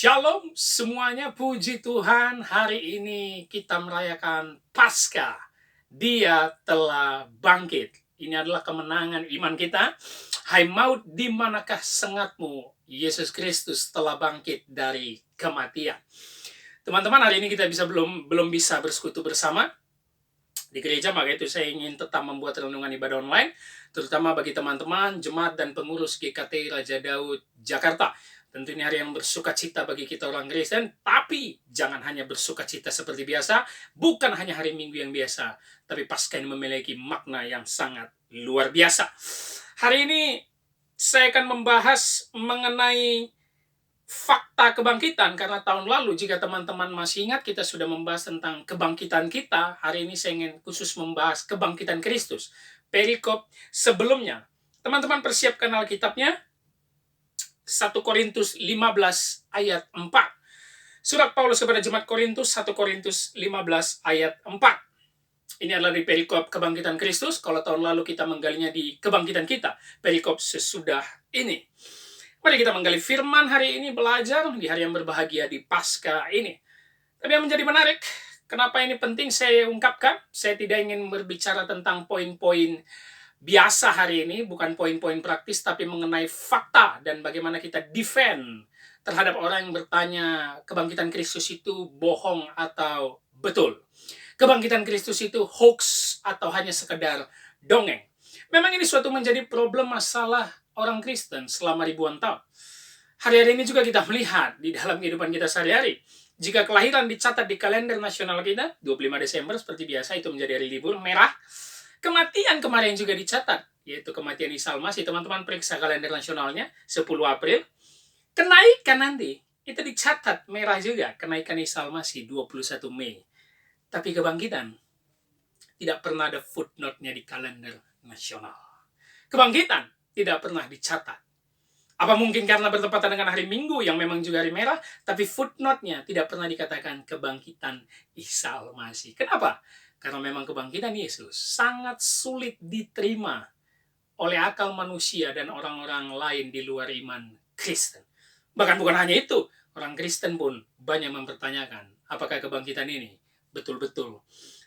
Shalom semuanya, puji Tuhan. Hari ini kita merayakan Paskah. Dia telah bangkit. Ini adalah kemenangan iman kita. Hai maut, di manakah sengatmu? Yesus Kristus telah bangkit dari kematian. Teman-teman, hari ini kita belum bisa bersekutu bersama di gereja, maka itu saya ingin tetap membuat renungan ibadah online, terutama bagi teman-teman, jemaat dan pengurus GKT Raja Daud Jakarta. Tentu ini hari yang bersuka cita bagi kita orang Kristen, tapi jangan hanya bersuka cita seperti biasa, bukan hanya hari Minggu yang biasa, tapi Paskah ini memiliki makna yang sangat luar biasa. Hari ini saya akan membahas mengenai fakta kebangkitan, karena tahun lalu jika teman-teman masih ingat kita sudah membahas tentang kebangkitan kita. Hari ini saya ingin khusus membahas kebangkitan Kristus. Perikop sebelumnya. Teman-teman persiapkan Alkitabnya. 1 Korintus 15 ayat 4. Surat Paulus kepada jemaat Korintus, 1 Korintus 15 ayat 4. Ini adalah di perikop kebangkitan Kristus. Kalau tahun lalu kita menggalinya di kebangkitan kita, perikop sesudah ini. Mari kita menggali firman hari ini, belajar di hari yang berbahagia di Paskah ini. Tapi yang menjadi menarik, kenapa ini penting saya ungkapkan? Saya tidak ingin berbicara tentang poin-poin biasa hari ini, bukan poin-poin praktis, tapi mengenai fakta dan bagaimana kita defend terhadap orang yang bertanya kebangkitan Kristus itu bohong atau betul. Kebangkitan Kristus itu hoax atau hanya sekedar dongeng. Memang ini suatu menjadi problem masalah orang Kristen selama ribuan tahun. Hari-hari ini juga kita melihat di dalam kehidupan kita sehari-hari. Jika kelahiran dicatat di kalender nasional kita, 25 Desember seperti biasa itu menjadi hari libur merah. Kematian kemarin juga dicatat, yaitu kematian Isa Al-Masih. Teman-teman periksa kalender nasionalnya, 10 April. Kenaikan nanti, itu dicatat merah juga, kenaikan Isa Al-Masih 21 Mei. Tapi kebangkitan, tidak pernah ada footnote-nya di kalender nasional. Kebangkitan tidak pernah dicatat. Apa mungkin karena bertepatan dengan hari Minggu yang memang juga hari merah, tapi footnote-nya tidak pernah dikatakan kebangkitan Isa Al-Masih. Kenapa? Karena memang kebangkitan Yesus sangat sulit diterima oleh akal manusia dan orang-orang lain di luar iman Kristen. Bahkan bukan hanya itu, orang Kristen pun banyak mempertanyakan apakah kebangkitan ini betul-betul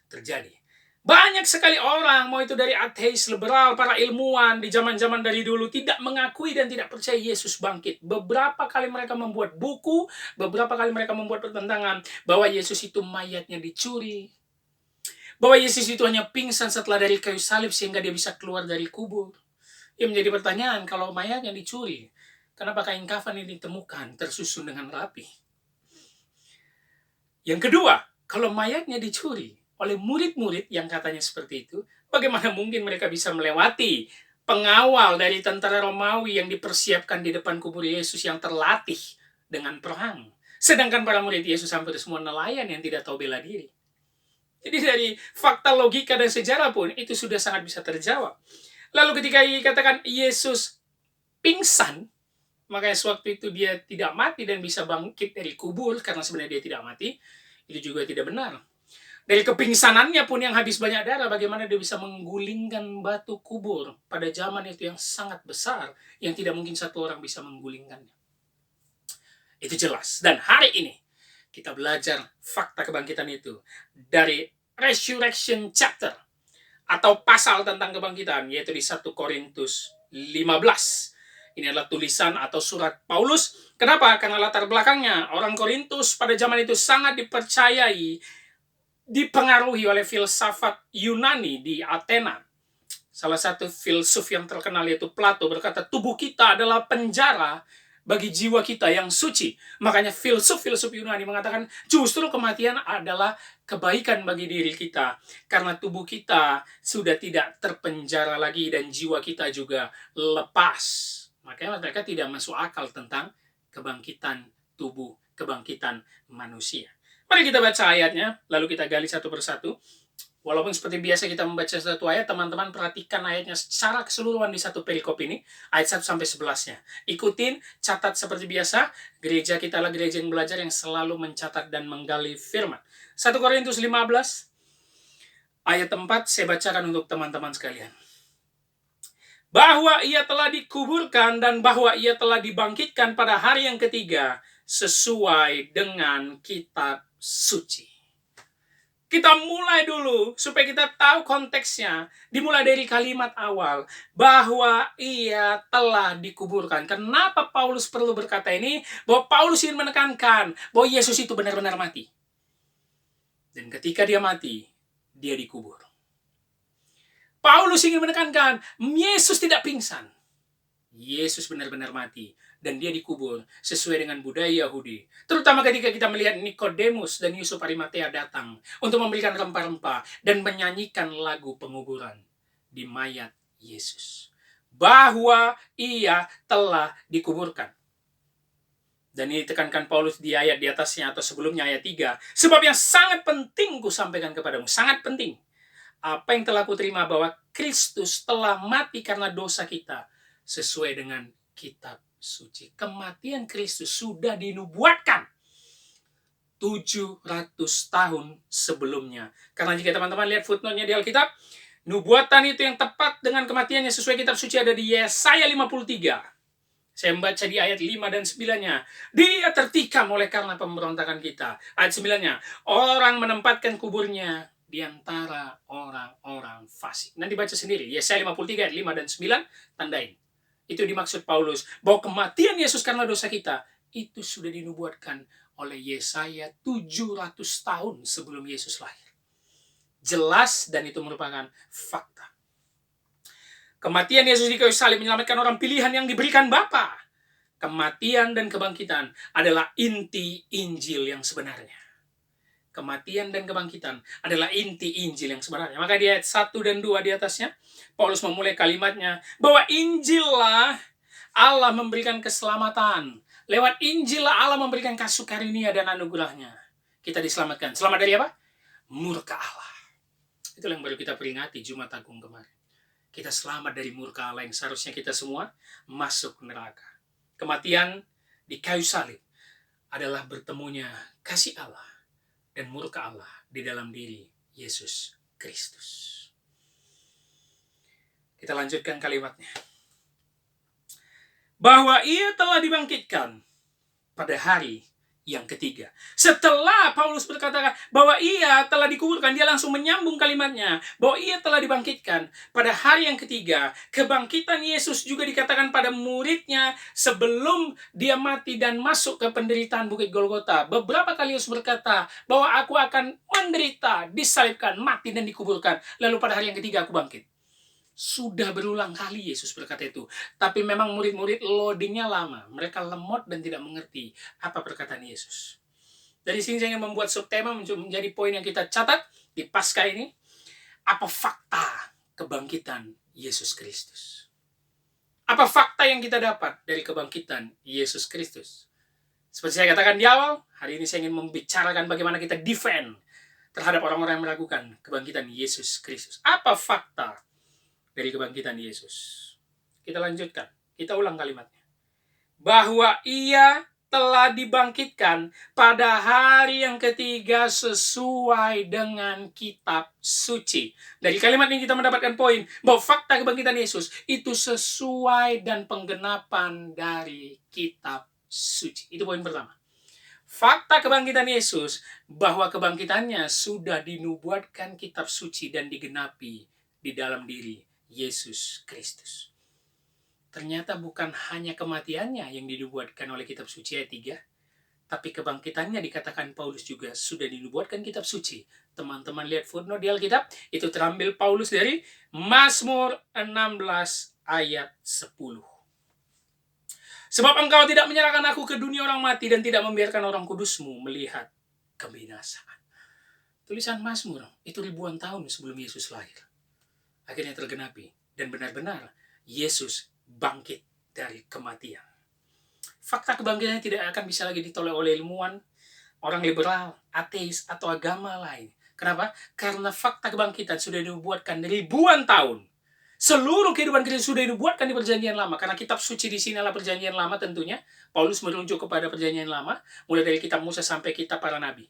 terjadi. Banyak sekali orang, mau itu dari ateis, liberal, para ilmuwan di zaman-zaman dari dulu, tidak mengakui dan tidak percaya Yesus bangkit. Beberapa kali mereka membuat buku, beberapa kali mereka membuat pertentangan bahwa Yesus itu mayatnya dicuri, bahwa Yesus itu hanya pingsan setelah dari kayu salib sehingga dia bisa keluar dari kubur. Yang menjadi pertanyaan, kalau mayatnya dicuri, kenapa kain kafan ini ditemukan tersusun dengan rapi? Yang kedua, kalau mayatnya dicuri oleh murid-murid yang katanya seperti itu, bagaimana mungkin mereka bisa melewati pengawal dari tentara Romawi yang dipersiapkan di depan kubur Yesus yang terlatih dengan perang? Sedangkan para murid Yesus hampir semua nelayan yang tidak tahu bela diri. Jadi dari fakta logika dan sejarah pun itu sudah sangat bisa terjawab. Lalu ketika dikatakan Yesus pingsan, makanya sewaktu itu dia tidak mati dan bisa bangkit dari kubur karena sebenarnya dia tidak mati, itu juga tidak benar. Dari kepingsanannya pun yang habis banyak darah, bagaimana dia bisa menggulingkan batu kubur pada zaman itu yang sangat besar, yang tidak mungkin satu orang bisa menggulingkannya. Itu jelas. Dan hari ini kita belajar fakta kebangkitan itu dari Resurrection Chapter atau pasal tentang kebangkitan, yaitu di 1 Korintus 15. Ini adalah tulisan atau surat Paulus. Kenapa? Karena latar belakangnya orang Korintus pada zaman itu sangat dipercayai, dipengaruhi oleh filsafat Yunani di Athena. Salah satu filsuf yang terkenal yaitu Plato berkata, tubuh kita adalah penjara bagi jiwa kita yang suci. Makanya filsuf-filsuf Yunani mengatakan justru kematian adalah kebaikan bagi diri kita. Karena tubuh kita sudah tidak terpenjara lagi dan jiwa kita juga lepas. Makanya mereka tidak masuk akal tentang kebangkitan tubuh, kebangkitan manusia. Mari kita baca ayatnya, lalu kita gali satu persatu. Walaupun seperti biasa kita membaca satu ayat, teman-teman perhatikan ayatnya secara keseluruhan di satu perikop ini, ayat 1 sampai 11-nya. Ikutin, catat seperti biasa. Gereja kita adalah gereja yang belajar yang selalu mencatat dan menggali firman. 1 Korintus 15 ayat 4 saya bacakan untuk teman-teman sekalian. Bahwa ia telah dikuburkan dan bahwa ia telah dibangkitkan pada hari yang ketiga sesuai dengan kitab suci. Kita mulai dulu supaya kita tahu konteksnya. Dimulai dari kalimat awal bahwa ia telah dikuburkan. Kenapa Paulus perlu berkata ini? Bahwa Paulus ingin menekankan bahwa Yesus itu benar-benar mati. Dan ketika dia mati, dia dikubur. Paulus ingin menekankan Yesus tidak pingsan. Yesus benar-benar mati. Dan dia dikubur sesuai dengan budaya Yahudi. Terutama ketika kita melihat Nikodemus dan Yusuf Arimatea datang untuk memberikan rempah-rempah dan menyanyikan lagu penguburan di mayat Yesus. Bahwa ia telah dikuburkan. Dan ini ditekankan Paulus di ayat di atasnya atau sebelumnya ayat 3. Sebab yang sangat penting ku sampaikan kepadamu. Sangat penting. Apa yang telah kuterima bahwa Kristus telah mati karena dosa kita. Sesuai dengan kitab suci. Kematian Kristus sudah dinubuatkan 700 tahun sebelumnya. Karena jika teman-teman lihat footnote-nya di Alkitab, nubuatan itu yang tepat dengan kematiannya sesuai kitab suci ada di Yesaya 53. Saya membaca di ayat 5 dan 9-nya. Dia tertikam oleh karena pemberontakan kita. Ayat 9-nya, orang menempatkan kuburnya di antara orang-orang fasik. Nanti baca sendiri, Yesaya 53 ayat 5 dan 9, tandain. Itu dimaksud Paulus, bahwa kematian Yesus karena dosa kita, itu sudah dinubuatkan oleh Yesaya 700 tahun sebelum Yesus lahir. Jelas dan itu merupakan fakta. Kematian Yesus di kayu salib menyelamatkan orang pilihan yang diberikan Bapa. Kematian dan kebangkitan adalah inti Injil yang sebenarnya. Kematian dan kebangkitan adalah inti Injil yang sebenarnya. Maka di ayat 1 dan 2 di atasnya, Paulus memulai kalimatnya, bahwa Injillah Allah memberikan keselamatan. Lewat Injillah Allah memberikan kasih karunia dan anugerahnya. Kita diselamatkan. Selamat dari apa? Murka Allah. Itulah yang baru kita peringati Jumat Agung kemarin. Kita selamat dari murka Allah yang seharusnya kita semua masuk neraka. Kematian di kayu salib adalah bertemunya kasih Allah dan murka Allah di dalam diri Yesus Kristus. Kita lanjutkan kalimatnya. Bahwa ia telah dibangkitkan pada hari yang ketiga. Setelah Paulus berkata bahwa ia telah dikuburkan, dia langsung menyambung kalimatnya. Bahwa ia telah dibangkitkan pada hari yang ketiga. Kebangkitan Yesus juga dikatakan pada muridnya sebelum dia mati dan masuk ke penderitaan Bukit Golgota. Beberapa kali Yesus berkata bahwa aku akan menderita, disalibkan, mati dan dikuburkan. Lalu pada hari yang ketiga aku bangkit. Sudah berulang kali Yesus berkata itu. Tapi memang murid-murid loadingnya lama. Mereka lemot dan tidak mengerti apa perkataan Yesus. Dari sini saya ingin membuat subtema menjadi poin yang kita catat di Paskah ini. Apa fakta kebangkitan Yesus Kristus? Apa fakta yang kita dapat dari kebangkitan Yesus Kristus? Seperti saya katakan di awal, hari ini saya ingin membicarakan bagaimana kita defend terhadap orang-orang yang meragukan kebangkitan Yesus Kristus. Apa fakta dari kebangkitan Yesus? Kita lanjutkan. Kita ulang kalimatnya. Bahwa ia telah dibangkitkan pada hari yang ketiga sesuai dengan kitab suci. Dari kalimat ini kita mendapatkan poin bahwa fakta kebangkitan Yesus itu sesuai dan penggenapan dari kitab suci. Itu poin pertama. Fakta kebangkitan Yesus bahwa kebangkitannya sudah dinubuatkan kitab suci dan digenapi di dalam diri Yesus Kristus. Ternyata bukan hanya kematiannya yang dinubuatkan oleh kitab suci ayat 3, tapi kebangkitannya dikatakan Paulus juga sudah dinubuatkan kitab suci. Teman-teman lihat footnote di Alkitab, itu terambil Paulus dari Mazmur 16 ayat 10. Sebab engkau tidak menyerahkan aku ke dunia orang mati dan tidak membiarkan orang kudusmu melihat kebinasaan. Tulisan Mazmur itu ribuan tahun sebelum Yesus lahir. Akhirnya tergenapi. Dan benar-benar Yesus bangkit dari kematian. Fakta kebangkitannya tidak akan bisa lagi ditolak oleh ilmuwan, orang liberal, ateis, atau agama lain. Kenapa? Karena fakta kebangkitan sudah dibuatkan ribuan tahun. Seluruh kehidupan Kristus sudah dibuatkan di perjanjian lama. Karena kitab suci di sini adalah perjanjian lama tentunya. Paulus merujuk kepada perjanjian lama. Mulai dari kitab Musa sampai kitab para nabi.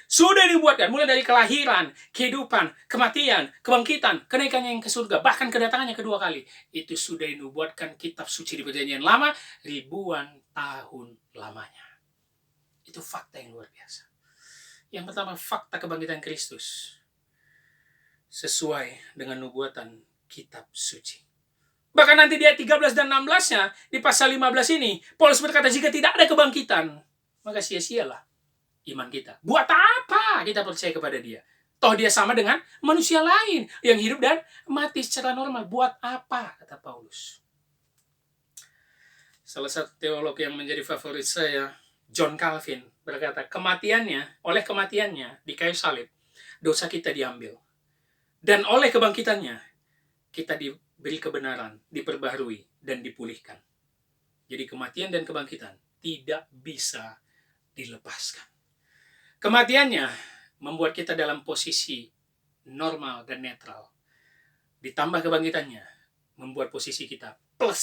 Sudah dibuatkan mulai dari kelahiran, kehidupan, kematian, kebangkitan, kenaikannya yang ke surga, bahkan kedatangannya kedua kali. Itu sudah dinubuatkan kitab suci di perjanjian lama ribuan tahun lamanya. Itu fakta yang luar biasa. Yang pertama, fakta kebangkitan Kristus sesuai dengan nubuatan kitab suci. Bahkan nanti di ayat 13 dan 16-nya, di pasal 15 ini, Paulus berkata, jika tidak ada kebangkitan, maka sia-sialah iman kita. Buat apa kita percaya kepada dia? Toh dia sama dengan manusia lain yang hidup dan mati secara normal. Buat apa? Kata Paulus. Salah satu teolog yang menjadi favorit saya, John Calvin, berkata, oleh kematiannya di kayu salib, dosa kita diambil. Dan oleh kebangkitannya, kita diberi kebenaran, diperbaharui, dan dipulihkan. Jadi kematian dan kebangkitan tidak bisa dilepaskan. Kematiannya membuat kita dalam posisi normal dan netral. Ditambah kebangkitannya membuat posisi kita plus.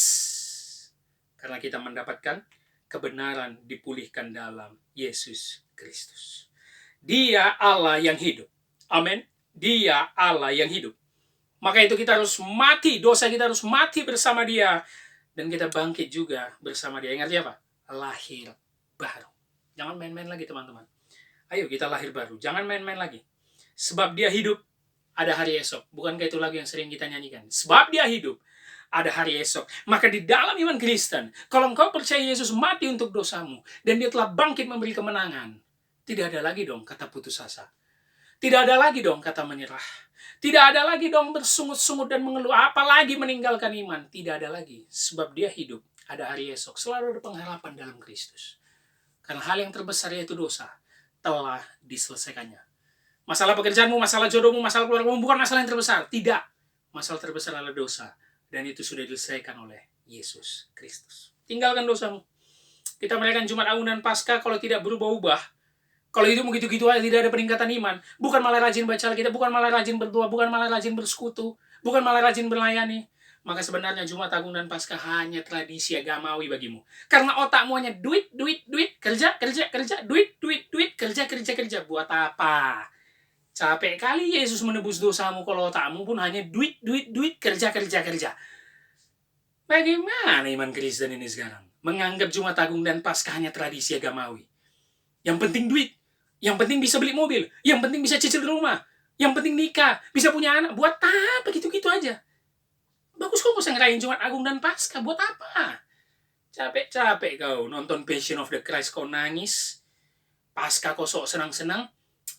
Karena kita mendapatkan kebenaran dipulihkan dalam Yesus Kristus. Dia Allah yang hidup. Amin. Dia Allah yang hidup. Maka itu kita harus mati. Dosa kita harus mati bersama dia. Dan kita bangkit juga bersama dia. Ingat apa? Lahir baru. Jangan main-main lagi teman-teman. Ayo kita lahir baru. Jangan main-main lagi. Sebab dia hidup, ada hari esok. Bukankah itu lagu yang sering kita nyanyikan? Sebab dia hidup, ada hari esok. Maka di dalam iman Kristen, kalau engkau percaya Yesus mati untuk dosamu, dan dia telah bangkit memberi kemenangan, tidak ada lagi dong kata putus asa. Tidak ada lagi dong kata menyerah. Tidak ada lagi dong bersungut-sungut dan mengeluh. Apalagi meninggalkan iman. Tidak ada lagi. Sebab dia hidup, ada hari esok. Selalu ada pengharapan dalam Kristus. Karena hal yang terbesar yaitu dosa telah diselesaikannya. Masalah pekerjaanmu, masalah jodohmu, masalah keluargamu bukan masalah yang terbesar. Tidak. Masalah terbesar adalah dosa. Dan itu sudah diselesaikan oleh Yesus Kristus. Tinggalkan dosamu. Kita merayakan Jumat Agung dan Paskah kalau tidak berubah-ubah. Kalau itu begitu-gitu aja, tidak ada peningkatan iman. Bukan malah rajin baca Alkitab, bukan malah rajin berdoa, bukan malah rajin bersekutu, bukan malah rajin berlayani. Maka sebenarnya Jumat Agung dan Paskah hanya tradisi agamawi bagimu. Karena otakmu hanya duit, kerja, duit, kerja. Buat apa? Capek kali Yesus menebus dosamu kalau otakmu pun hanya duit, kerja. Bagaimana iman Kristen ini sekarang? Menganggap Jumat Agung dan Paskah hanya tradisi agamawi. Yang penting duit, yang penting bisa beli mobil, yang penting bisa cicil rumah, yang penting nikah, bisa punya anak. Buat apa gitu-gitu aja? Bagus kok usah ngerayain Jumat Agung dan Paskah. Buat apa? Capek kau nonton Passion of the Christ kau nangis. Paskah kau sok senang-senang.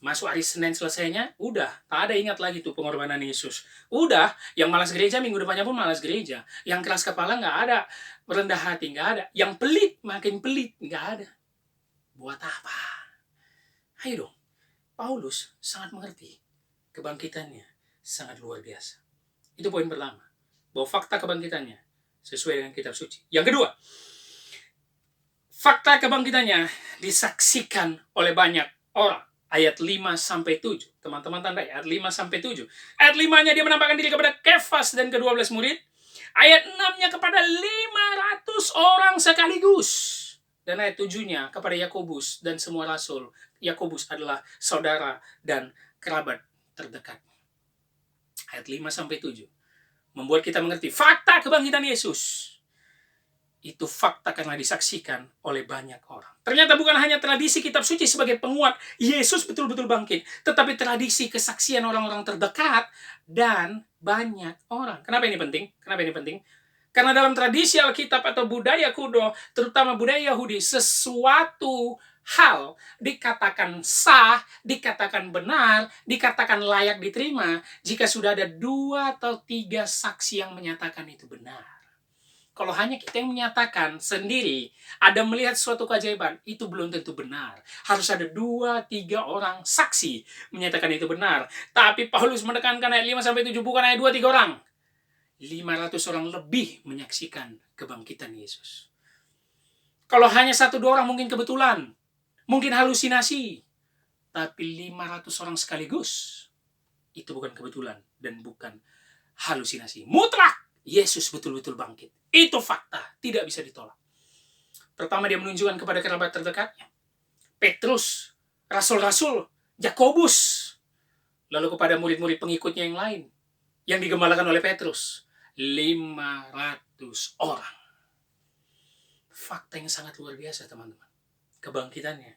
Masuk hari Senin selesainya, udah. Tak ada ingat lagi tuh pengorbanan Yesus. Udah, yang malas gereja minggu depannya pun malas gereja. Yang keras kepala nggak ada. Merendah hati nggak ada. Yang pelit makin pelit nggak ada. Buat apa? Ayo dong. Paulus sangat mengerti. Kebangkitannya sangat luar biasa. Itu poin pertama. Bahwa fakta kebangkitannya sesuai dengan kitab suci. Yang kedua, fakta kebangkitannya disaksikan oleh banyak orang. Ayat 5-7. Teman-teman tandai ayat 5-7. Ayat 5-nya dia menampakkan diri kepada Kefas dan ke-12 murid. Ayat 6-nya kepada 500 orang sekaligus. Dan ayat 7-nya kepada Yakobus dan semua rasul. Yakobus adalah saudara dan kerabat terdekat. Ayat 5-7. Membuat kita mengerti fakta kebangkitan Yesus. Itu fakta karena disaksikan oleh banyak orang. Ternyata bukan hanya tradisi kitab suci sebagai penguat Yesus betul-betul bangkit. Tetapi tradisi kesaksian orang-orang terdekat dan banyak orang. Kenapa ini penting? Karena dalam tradisi Alkitab atau budaya kuno, terutama budaya Yahudi, sesuatu hal dikatakan sah, dikatakan benar, dikatakan layak diterima jika sudah ada 2 atau 3 saksi yang menyatakan itu benar. Kalau hanya kita yang menyatakan sendiri, ada melihat suatu keajaiban, itu belum tentu benar. Harus ada 2-3 orang saksi menyatakan itu benar. Tapi Paulus menekankan ayat 5-7, bukan ayat 2-3 orang. 500 orang lebih menyaksikan kebangkitan Yesus. Kalau hanya 1-2 orang mungkin kebetulan, mungkin halusinasi. Tapi 500 orang sekaligus, itu bukan kebetulan dan bukan halusinasi. Mutlak Yesus betul-betul bangkit. Itu fakta, tidak bisa ditolak. Pertama dia menunjukkan kepada kerabat terdekatnya. Petrus, rasul-rasul, Yakobus. Lalu kepada murid-murid pengikutnya yang lain. Yang digembalakan oleh Petrus. 500 orang. Fakta yang sangat luar biasa teman-teman. Kebangkitannya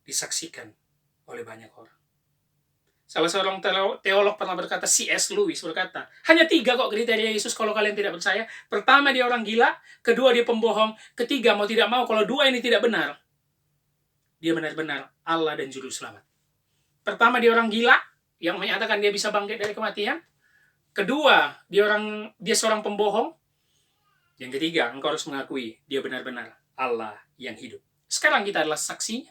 disaksikan oleh banyak orang. Salah seorang teolog pernah berkata, C.S. Lewis berkata, hanya 3 kok kriteria Yesus kalau kalian tidak percaya. Pertama, dia orang gila. Kedua, dia pembohong. Ketiga, mau tidak mau, kalau 2 ini tidak benar, dia benar-benar Allah dan Juru Selamat. Pertama, dia orang gila yang menyatakan dia bisa bangkit dari kematian. Kedua, dia seorang pembohong. Yang ketiga, engkau harus mengakui dia benar-benar Allah yang hidup. Sekarang kita adalah saksinya.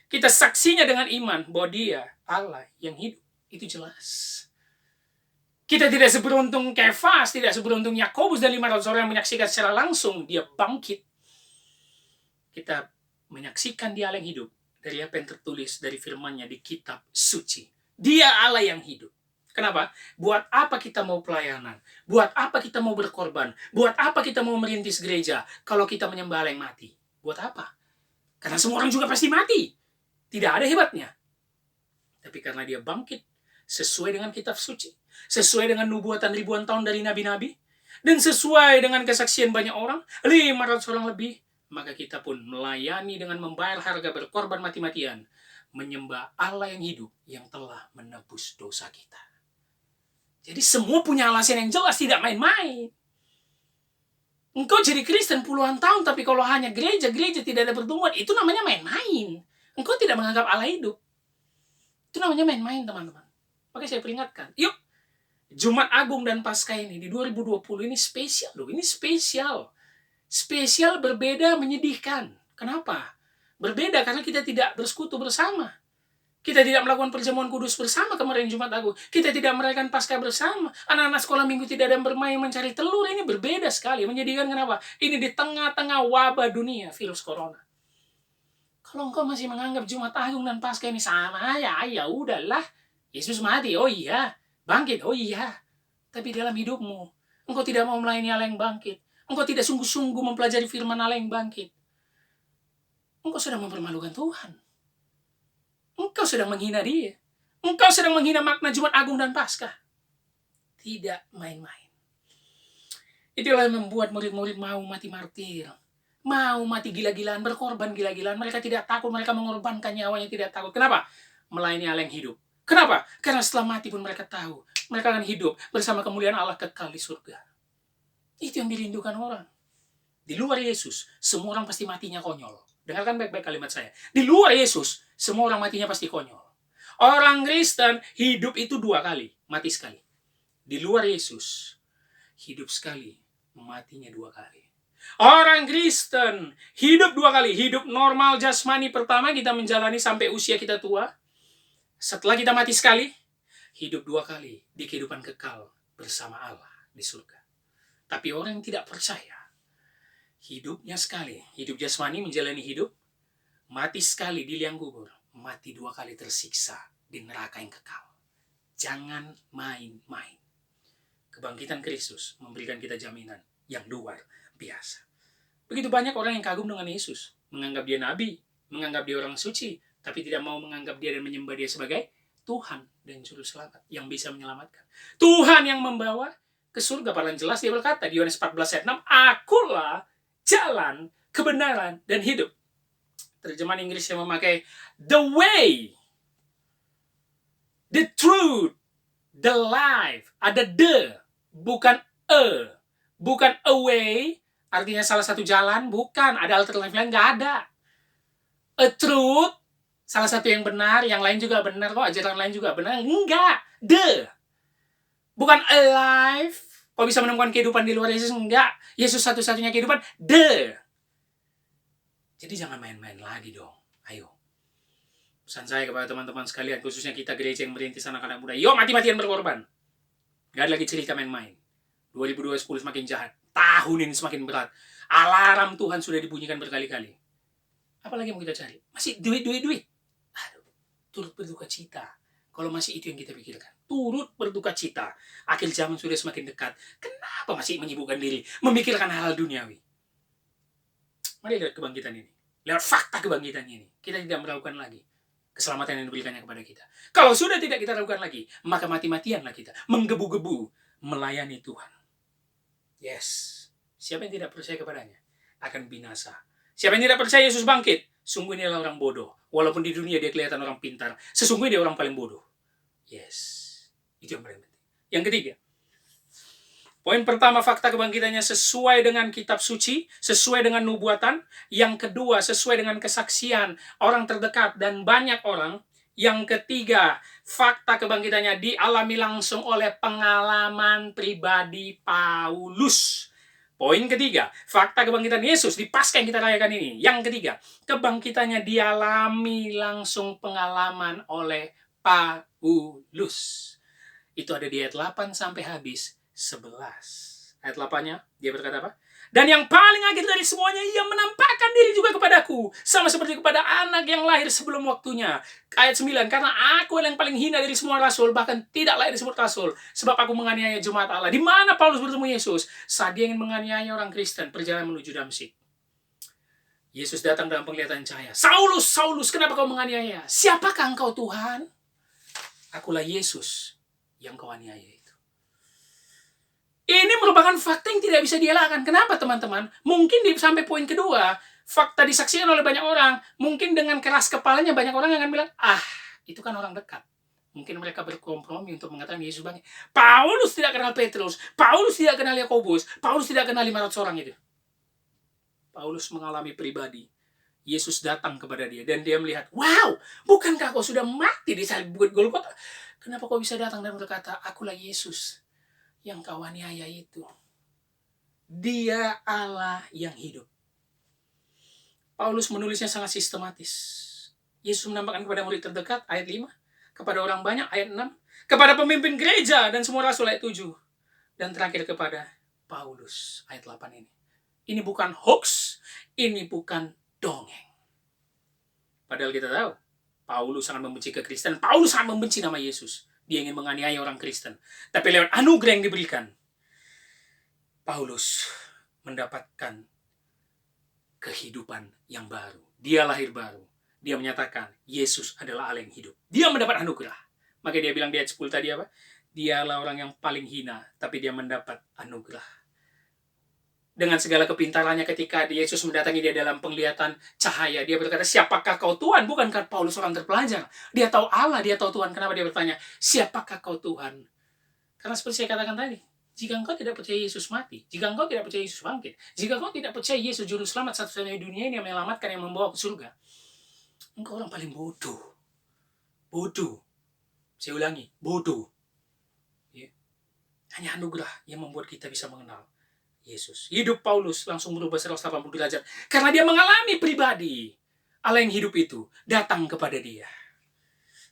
Kita saksinya dengan iman bahwa dia Allah yang hidup. Itu jelas. Kita tidak seberuntung Kefas, tidak seberuntung Yakobus dan 500 orang yang menyaksikan secara langsung dia bangkit. Kita menyaksikan dia Allah yang hidup dari apa yang tertulis dari firman-Nya di kitab suci. Dia Allah yang hidup. Kenapa? Buat apa kita mau pelayanan? Buat apa kita mau berkorban? Buat apa kita mau merintis gereja kalau kita menyembah Allah yang mati? Buat apa? Karena semua orang juga pasti mati. Tidak ada hebatnya. Tapi karena dia bangkit sesuai dengan kitab suci, sesuai dengan nubuatan ribuan tahun dari nabi-nabi, dan sesuai dengan kesaksian banyak orang, 500 orang lebih, maka kita pun melayani dengan membayar harga berkorban mati-matian, menyembah Allah yang hidup yang telah menebus dosa kita. Jadi semua punya alasan yang jelas, tidak main-main. Engkau jadi Kristen puluhan tahun, tapi kalau hanya gereja tidak ada pertumbuhan, itu namanya main-main. Engkau tidak menganggap Allah hidup. Itu namanya main-main, teman-teman. Makanya saya peringatkan, yuk, Jumat Agung dan Paskah ini di 2020 ini spesial loh. Ini spesial. Spesial, berbeda, menyedihkan. Kenapa? Berbeda karena kita tidak bersekutu bersama. Kita tidak melakukan perjamuan kudus bersama kemarin Jumat Agung. Kita tidak merayakan Paskah bersama. Anak-anak sekolah minggu tidak ada yang bermain mencari telur. Ini berbeda sekali. Menyedihkan kenapa? Ini di tengah-tengah wabah dunia, virus corona. Kalau engkau masih menganggap Jumat Agung dan Paskah ini sama ya udahlah. Yesus mati, oh iya. Bangkit, oh iya. Tapi dalam hidupmu, engkau tidak mau melayani Allah yang bangkit. Engkau tidak sungguh-sungguh mempelajari firman Allah yang bangkit. Engkau sedang mempermalukan Tuhan. Engkau sedang menghina dia. Engkau sedang menghina makna Jumat Agung dan Paskah. Tidak main-main. Itulah yang membuat murid-murid mau mati martir. Mau mati gila-gilaan, berkorban gila-gilaan. Mereka tidak takut, mereka mengorbankan nyawanya tidak takut. Kenapa? Melayani Allah yang hidup. Kenapa? Karena setelah mati pun mereka tahu. Mereka akan hidup bersama kemuliaan Allah kekal di surga. Itu yang dirindukan orang. Di luar Yesus, semua orang pasti matinya konyol. Dengarkan baik-baik kalimat saya. Di luar Yesus, semua orang matinya pasti konyol. Orang Kristen hidup itu 2 kali, mati sekali. Di luar Yesus, hidup sekali, matinya 2 kali. Orang Kristen hidup 2 kali. Hidup normal jasmani pertama kita menjalani sampai usia kita tua. Setelah kita mati sekali, hidup 2 kali di kehidupan kekal bersama Allah di surga. Tapi orang yang tidak percaya, hidupnya sekali, hidup jasmani menjalani hidup, mati sekali di liang kubur, mati 2 kali tersiksa di neraka yang kekal. Jangan main-main. Kebangkitan Kristus memberikan kita jaminan yang luar biasa. Begitu banyak orang yang kagum dengan Yesus, menganggap dia nabi, menganggap dia orang suci, tapi tidak mau menganggap dia dan menyembah dia sebagai Tuhan dan Juru Selamat yang bisa menyelamatkan. Tuhan yang membawa ke surga. Paling jelas dia berkata di Yohanes 14 ayat 6, akulah jalan, kebenaran, dan hidup. Terjemahan Inggris yang memakai the way, the truth, the life. Ada the, bukan bukan a way, artinya salah satu jalan, bukan. Ada alternatif lain, nggak ada. A truth, salah satu yang benar, yang lain juga benar kok, ajaran lain juga benar. Enggak, the. Bukan alive, kok bisa menemukan kehidupan di luar Yesus? Enggak. Yesus satu-satunya kehidupan, the. Jadi jangan main-main lagi dong. Ayo. Pesan saya kepada teman-teman sekalian, khususnya kita gereja yang merintis anak-anak muda. Yuk mati-matian berkorban. Gak ada lagi cerita main-main. 2020 semakin jahat. Tahun ini semakin berat. Alarm Tuhan sudah dibunyikan berkali-kali. Apalagi mau kita cari? Masih duit. Aduh, turut berduka cita. Kalau masih itu yang kita pikirkan. Turut berduka cita. Akhir zaman sudah semakin dekat. Kenapa masih menyibukkan diri? Memikirkan hal duniawi. Mari lihat kebangkitan ini. Lihat fakta kebangkitan ini. Kita tidak meragukan lagi keselamatan yang diberikannya kepada kita. Kalau sudah tidak kita ragukan lagi, maka mati-matianlah kita. Menggebu-gebu melayani Tuhan. Yes. Siapa yang tidak percaya kepadanya akan binasa. Siapa yang tidak percaya Yesus bangkit Sungguh ini adalah orang bodoh. Walaupun di dunia dia kelihatan orang pintar, sesungguhnya dia orang paling bodoh. Yes, itu yang paling penting. Yang ketiga, poin pertama, fakta kebangkitannya sesuai dengan kitab suci, sesuai dengan nubuatan. Yang kedua, sesuai dengan kesaksian orang terdekat dan banyak orang. Yang ketiga, fakta kebangkitannya dialami langsung oleh pengalaman pribadi Paulus. Poin ketiga, fakta kebangkitan Yesus di Paskah yang kita rayakan ini. Yang ketiga, kebangkitannya dialami langsung pengalaman oleh Paulus. Itu ada di ayat 8 sampai habis 11. Ayat 8-nya, dia berkata apa? Dan yang paling akhir dari semuanya, ia menampakkan diri juga kepadaku, sama seperti kepada anak yang lahir sebelum waktunya. Ayat 9, karena aku yang paling hina dari semua rasul, bahkan tidak layak disebut rasul, sebab aku menganiaya jemaat Allah. Di mana Paulus bertemu Yesus? Saat dia ingin menganiaya orang Kristen, perjalanan menuju Damsyik. Yesus datang dalam penglihatan cahaya. Saulus, Saulus, kenapa kau menganiaya? Siapakah engkau, Tuhan? Akulah Yesus yang kau aniaya itu. Ini merupakan fakta yang tidak bisa dielakkan. Kenapa, teman-teman? Mungkin sampai poin kedua, fakta disaksikan oleh banyak orang. Mungkin dengan keras kepalanya banyak orang yang akan bilang, itu kan orang dekat. Mungkin mereka berkompromi untuk mengatakan Yesus bangkit. Paulus tidak kenal Petrus. Paulus tidak kenal Yakobus. Paulus tidak kenal 500 orang itu. Paulus mengalami pribadi. Yesus datang kepada dia. Dan dia melihat, wow, bukankah kau sudah mati di salib Golgota? Kenapa kau bisa datang dan berkata, akulah Yesus yang kau aniaya itu. Dia Allah yang hidup. Paulus menulisnya sangat sistematis. Yesus menampakkan kepada murid terdekat, ayat 5. Kepada orang banyak, ayat 6. Kepada pemimpin gereja dan semua rasul, ayat 7. Dan terakhir kepada Paulus, ayat 8 ini. Ini bukan hoax, ini bukan dongeng. Padahal kita tahu, Paulus sangat membenci kekristenan. Paulus sangat membenci nama Yesus. Dia ingin menganiaya orang Kristen. Tapi lewat anugerah yang diberikan, Paulus mendapatkan kehidupan yang baru. Dia lahir baru. Dia menyatakan, Yesus adalah Allah yang hidup. Dia mendapat anugerah. Maka dia bilang di ayat 10 tadi apa? Dialah orang yang paling hina, tapi dia mendapat anugerah. Dengan segala kepintarannya ketika Yesus mendatangi dia dalam penglihatan cahaya, dia berkata, siapakah kau Tuhan? Bukankah Paulus orang terpelajar? Dia tahu Allah, dia tahu Tuhan. Kenapa dia bertanya, siapakah kau Tuhan? Karena seperti saya katakan tadi, jika engkau tidak percaya Yesus mati, jika engkau tidak percaya Yesus bangkit, jika engkau tidak percaya Yesus juru selamat satu-satunya di dunia ini yang menyelamatkan, yang membawa ke surga, engkau orang paling bodoh. Bodoh. Saya ulangi, bodoh. Ya. Hanya anugerah yang membuat kita bisa mengenal Yesus. Hidup Paulus langsung berubah 180 derajat. Karena dia mengalami pribadi. Allah yang hidup itu datang kepada dia.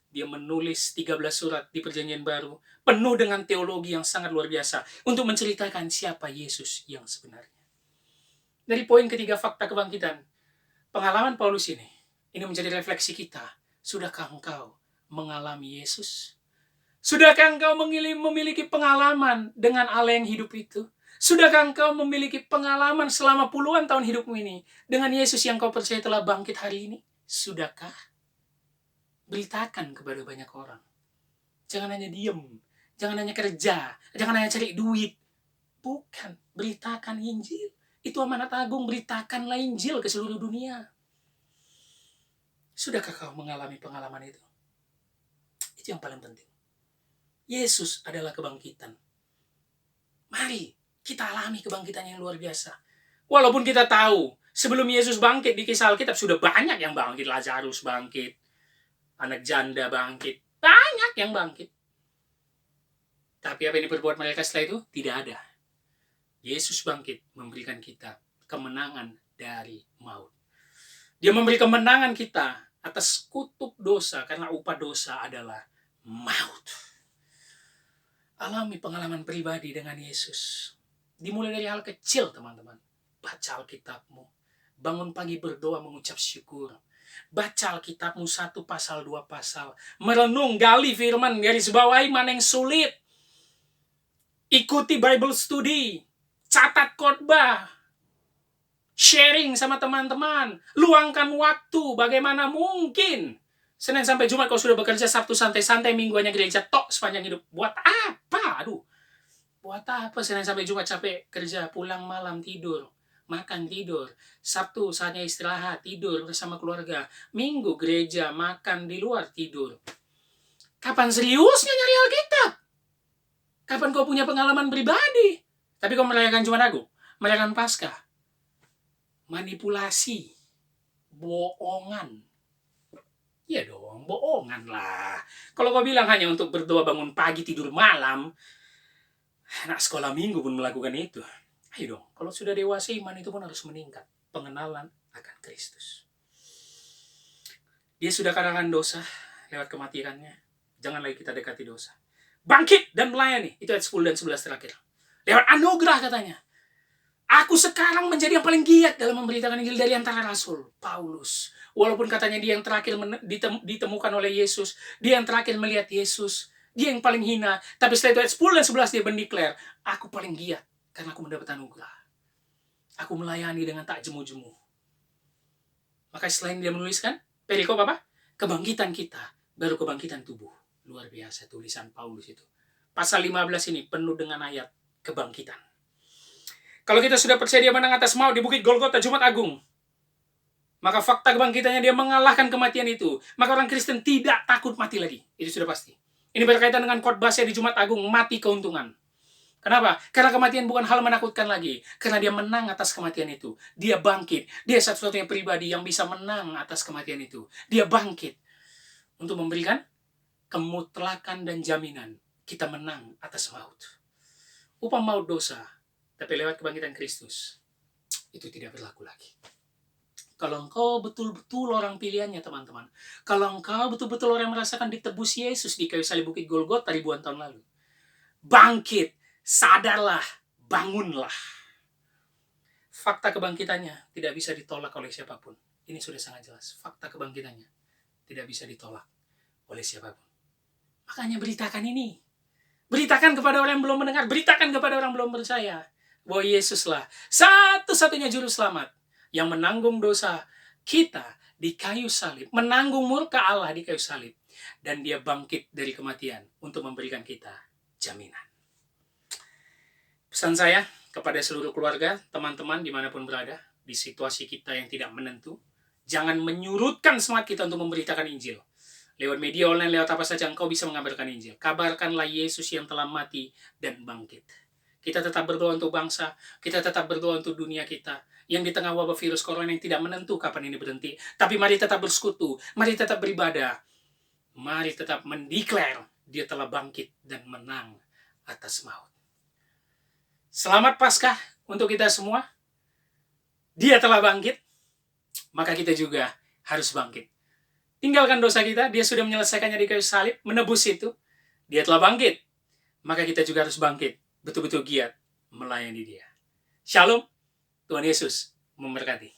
Dia menulis 13 surat di Perjanjian Baru. Penuh dengan teologi yang sangat luar biasa. Untuk menceritakan siapa Yesus yang sebenarnya. Dari poin ketiga, fakta kebangkitan. Pengalaman Paulus ini. Ini menjadi refleksi kita. Sudahkah engkau mengalami Yesus? Sudahkah engkau memiliki pengalaman dengan Allah yang hidup itu? Sudahkah engkau memiliki pengalaman selama puluhan tahun hidupmu ini dengan Yesus yang kau percaya telah bangkit hari ini? Sudahkah? Beritakan kepada banyak orang. Jangan hanya diem. Jangan hanya kerja. Jangan hanya cari duit. Bukan. Beritakan Injil. Itu amanat agung. Beritakanlah Injil ke seluruh dunia. Sudahkah kau mengalami pengalaman itu? Itu yang paling penting. Yesus adalah kebangkitan. Mari kita alami kebangkitan yang luar biasa. Walaupun kita tahu, sebelum Yesus bangkit di kisah Alkitab sudah banyak yang bangkit. Lazarus bangkit, anak janda bangkit, banyak yang bangkit. Tapi apa yang diperbuat mereka setelah itu? Tidak ada. Yesus bangkit memberikan kita kemenangan dari maut. Dia memberi kemenangan kita atas kutuk dosa, karena upah dosa adalah maut. Alami pengalaman pribadi dengan Yesus. Dimulai dari hal kecil, teman-teman. Baca Alkitabmu. Bangun pagi berdoa mengucap syukur. Baca Alkitabmu 1 pasal, 2 pasal. Merenung, gali firman, garis bawahi mana yang sulit. Ikuti Bible study. Catat khotbah. Sharing sama teman-teman. Luangkan waktu bagaimana mungkin. Senin sampai Jumat kau sudah bekerja, Sabtu santai-santai, Minggu hanya gereja tok sepanjang hidup. Buat apa? Buat apa Senin sampai Jumat capek kerja, pulang malam tidur. makan, tidur. Sabtu saatnya istirahat, tidur bersama keluarga. Minggu gereja, makan di luar, tidur. Kapan seriusnya nyari Alkitab? Kapan kau punya pengalaman pribadi? Tapi kau merayakan Jumat Agung, merayakan Paskah. Manipulasi, bohongan. Iya dong, bohongan lah. Kalau kau bilang hanya untuk berdoa bangun pagi tidur malam, anak sekolah minggu pun melakukan itu. Ayo dong, kalau sudah dewasa iman itu pun harus meningkat. Pengenalan akan Kristus. Dia sudah kalahkan dosa lewat kematiannya. Jangan lagi kita dekati dosa. Bangkit dan melayani. Itu ayat 10 dan 11 terakhir. Lewat anugerah katanya. Aku sekarang menjadi yang paling giat dalam memberitakan Injil dari antara Rasul. Paulus. Walaupun katanya dia yang terakhir ditemukan oleh Yesus. Dia yang terakhir melihat Yesus. Dia yang paling hina. Tapi setelah itu ayat 10 dan 11 dia mendeklar. Aku paling giat karena aku mendapat anugerah. Aku melayani dengan tak jemu-jemu. Maka selain dia menuliskan, perikop apa? Kebangkitan kita. Baru kebangkitan tubuh. Luar biasa tulisan Paulus itu. Pasal 15 ini penuh dengan ayat kebangkitan. Kalau kita sudah percaya dia menang atas maut di Bukit Golgota Jumat Agung, maka fakta kebangkitannya dia mengalahkan kematian itu. Maka orang Kristen tidak takut mati lagi. Itu sudah pasti. Ini berkaitan dengan khotbah saya di Jumat Agung, mati keuntungan. Kenapa? Karena kematian bukan hal menakutkan lagi. Karena dia menang atas kematian itu. Dia bangkit. Dia satu-satunya pribadi yang bisa menang atas kematian itu. Dia bangkit untuk memberikan kemutlakan dan jaminan kita menang atas maut. Upah maut dosa, tapi lewat kebangkitan Kristus, itu tidak berlaku lagi. Kalau engkau betul-betul orang pilihannya, teman-teman. Kalau engkau betul-betul orang yang merasakan ditebus Yesus di kayu salib Bukit Golgota ribuan tahun lalu. Bangkit, sadarlah, bangunlah. Fakta kebangkitannya tidak bisa ditolak oleh siapapun. Ini sudah sangat jelas. Fakta kebangkitannya tidak bisa ditolak oleh siapapun. Makanya beritakan ini. Beritakan kepada orang yang belum mendengar. Beritakan kepada orang yang belum percaya. Bahwa Yesuslah satu-satunya juru selamat yang menanggung dosa kita di kayu salib. Menanggung murka Allah di kayu salib. Dan dia bangkit dari kematian untuk memberikan kita jaminan. Pesan saya kepada seluruh keluarga, teman-teman dimanapun berada, di situasi kita yang tidak menentu, jangan menyurutkan semangat kita untuk memberitakan Injil. Lewat media online, lewat apa saja engkau bisa mengabarkan Injil. Kabarkanlah Yesus yang telah mati dan bangkit. Kita tetap berdoa untuk bangsa, kita tetap berdoa untuk dunia kita, yang di tengah wabah virus corona yang tidak menentu kapan ini berhenti. Tapi mari tetap bersekutu, mari tetap beribadah, mari tetap mendeklar dia telah bangkit dan menang atas maut. Selamat Paskah untuk kita semua. Dia telah bangkit, maka kita juga harus bangkit. Tinggalkan dosa kita, dia sudah menyelesaikannya di kayu salib, menebus itu. Dia telah bangkit, maka kita juga harus bangkit, betul-betul giat melayani dia. Shalom, Tuhan Yesus memberkati.